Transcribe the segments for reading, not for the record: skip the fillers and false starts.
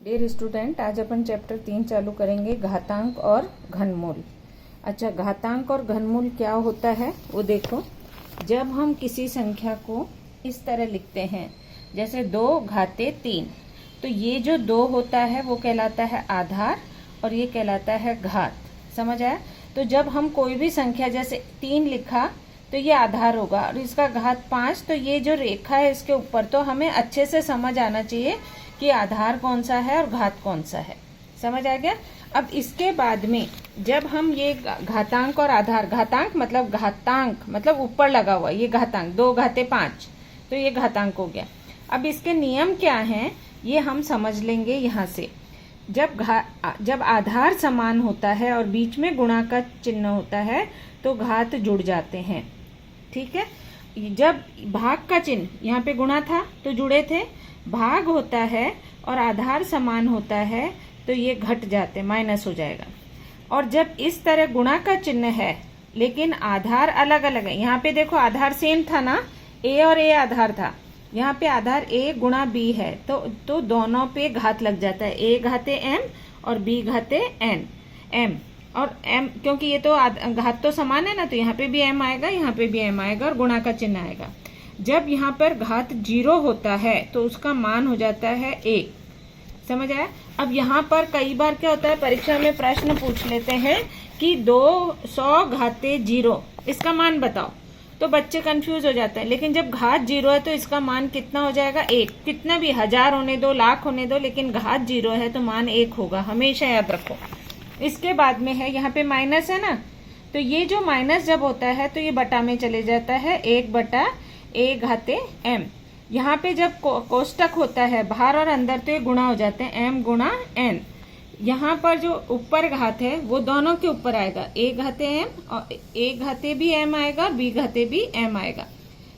Dear student, आज अपन chapter 3 चालू करेंगे, घातांक और घनमूल। अच्छा, घातांक और घनमूल क्या होता है वो देखो। जब हम किसी संख्या को इस तरह लिखते हैं, जैसे 2 घाते 3, तो ये जो 2 होता है वो कहलाता है आधार और ये कहलाता है घात। समझ आया? तो जब हम कोई भी संख्या जैसे 3 लिखा तो ये आधार होगा और इसका घात 5, तो ये जो रेखा है इसके ऊपर, तो हमें अच्छे से समझ आना चाहिए कि आधार कौन सा है और घात कौन सा है। समझ आ गया? अब इसके बाद में जब हम ये घातांक और आधार, घातांक मतलब ऊपर लगा हुआ, ये घातांक 2 घाते 5, तो ये घातांक हो गया। अब इसके नियम क्या हैं ये हम समझ लेंगे यहाँ से। जब आधार समान होता है और बीच में गुणा का चिन्ह होता है तो घात जुड़ जाते हैं। ठीक है? जब भाग का चिन्ह, यहाँ पे गुणा था तो जुड़े थे, भाग होता है और आधार समान होता है तो ये घट जाते, माइनस हो जाएगा। और जब इस तरह गुणा का चिन्ह है लेकिन आधार अलग अलग है, यहाँ पे देखो आधार सेम था ना, a और a आधार था, यहाँ पे आधार a गुणा b है, तो दोनों पे घात लग जाता है, a घाते m और b घाते m और m, क्योंकि ये तो घात तो समान है ना, तो यहाँ पे भी m आएगा, यहाँ पे भी m आएगा और गुणा का चिन्ह आएगा। जब यहाँ पर घात 0 होता है तो उसका मान हो जाता है 1। समझ आया? अब यहाँ पर कई बार क्या होता है, परीक्षा में प्रश्न पूछ लेते हैं कि 200 घाते 0 इसका मान बताओ, तो बच्चे कंफ्यूज हो जाते हैं। लेकिन जब घात 0 है तो इसका मान कितना हो जाएगा? 1। कितना भी 1000 होने दो, लाख होने दो, लेकिन घात 0 है तो मान 1 होगा, हमेशा याद रखो। इसके बाद में है, यहाँ पे माइनस है ना, तो ये जो माइनस जब होता है तो ये बटा में चले जाता है, 1/a घाते m। यहाँ पे जब कोष्टक होता है बाहर और अंदर तो ये गुणा हो जाते हैं, m गुणा n। यहाँ पर जो ऊपर घात है वो दोनों के ऊपर आएगा, a घाते m और a घाते भी m आएगा और b घाते भी m आएगा।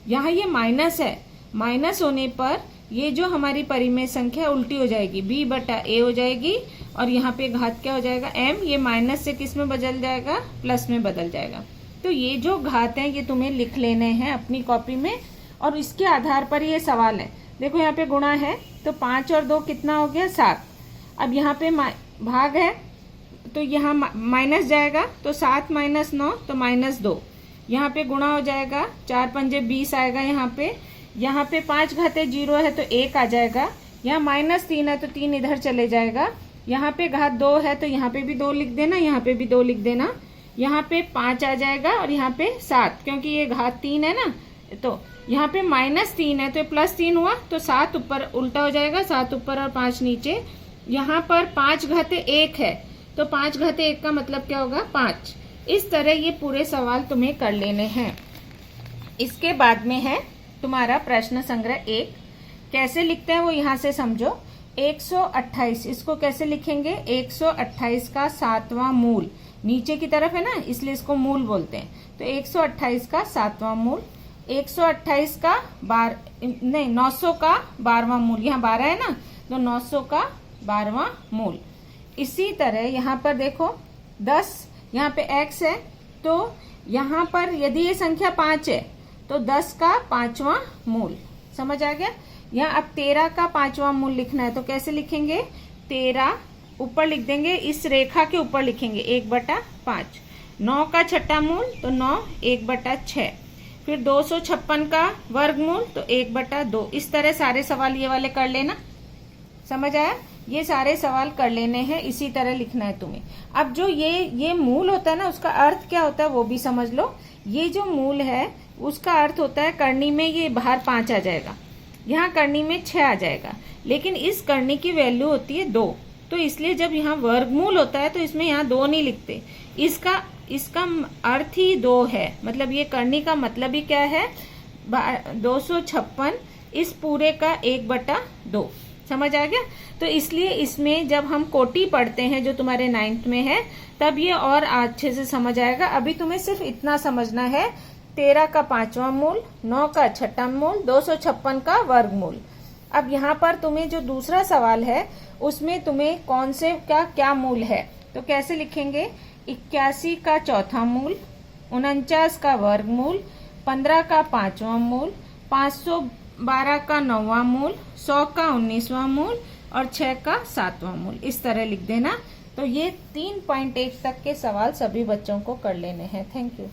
यहाँ ये माइनस है, माइनस होने पर ये जो हमारी परिमेय संख्या उल्टी हो जाएगी, b/a हो जाएगी और यहाँ पे घात क्या हो जाएगा? m। ये माइनस से किस में बदल जाएगा? प्लस में बदल जाएगा। तो ये जो घात हैं ये तुम्हें लिख लेने हैं अपनी कॉपी में और इसके आधार पर ये सवाल है। देखो यहाँ पे गुणा है तो 5 और 2 कितना हो गया? 7। अब यहाँ पे भाग है तो यहाँ माइनस जाएगा, तो 7 - 9 तो -2। यहाँ पे गुणा हो जाएगा, 4 पंजे 20 आएगा यहाँ पे 5 घाते 0 है तो 1 आ जाएगा, यहाँ -3 है तो 3 इधर चले जाएगा, यहाँ पे घात 2 है तो यहाँ पे भी 2 लिख देना, यहाँ पे भी 2 लिख देना, यहाँ पे 5 आ जाएगा और यहाँ पे 7, क्योंकि ये घात 3 है ना, तो यहाँ पे -3 है तो +3 हुआ, तो 7 ऊपर उल्टा हो जाएगा, 7 ऊपर और 5 नीचे। यहाँ पर 5 घाते 1 है तो 5 घाते 1 का मतलब क्या होगा? 5। इस तरह ये पूरे सवाल तुम्हें कर लेने हैं। इसके बाद में है तुम्हारा प्रश्न संग्रह 1। कैसे लिखते हैं वो यहाँ से समझो। 128, इसको कैसे लिखेंगे? 128 का 7वां मूल, नीचे की तरफ है ना इसलिए इसको मूल बोलते हैं, तो 128 का 7वां मूल, 128 का 900 का 12वां मूल, यहाँ 12 है ना, तो 900 का 12वां मूल। इसी तरह यहाँ पर देखो 10, यहाँ पे x है, तो यहाँ पर यदि ये संख्या 5 है तो 10 का 5वां मूल। समझ आ गया? यहाँ अब 13 का 5वां मूल लिखना है तो कैसे लिखेंगे? 13 ऊपर लिख देंगे, इस रेखा के ऊपर लिखेंगे 1/5। 9 का 6ठा मूल तो 9 1/6। फिर 256 का वर्गमूल तो 1/2। इस तरह सारे सवाल ये वाले कर लेना। समझ आया? ये सारे सवाल कर लेने हैं, इसी तरह लिखना है तुम्हें। अब जो ये मूल होता है ना, उसका अर्थ क्या होता है वो भी समझ लो। ये जो मूल है उसका अर्थ होता है करनी में ये बाहर 5 आ जाएगा, यहाँ करनी में 6 आ जाएगा, लेकिन इस करनी की वैल्यू होती है 2, तो इसलिए जब यहाँ वर्गमूल होता है तो इसमें यहाँ 2 नहीं लिखते, इसका अर्थ ही 2 है। मतलब ये करनी का मतलब ही क्या है? 256 इस पूरे का 1/2। समझ आ गया? तो इसलिए इसमें जब हम कोटि पढ़ते हैं जो तुम्हारे 9th में है तब ये और अच्छे से समझ आएगा। अभी तुम्हें सिर्फ इतना समझना है, 13 का 5वां मूल, 9 का 6ठा मूल, 256 का वर्गमूल। अब यहाँ पर तुम्हें जो दूसरा सवाल है उसमें तुम्हें कौन से क्या मूल है, तो कैसे लिखेंगे? 81 का 4था मूल, 49 का वर्गमूल, 15 का 5वां मूल, 512 का 9वां मूल, 100 का 19वां मूल और 6 का 7वां मूल, इस तरह लिख देना। तो ये 3.1 तक के सवाल सभी बच्चों को कर लेने हैं। Thank you.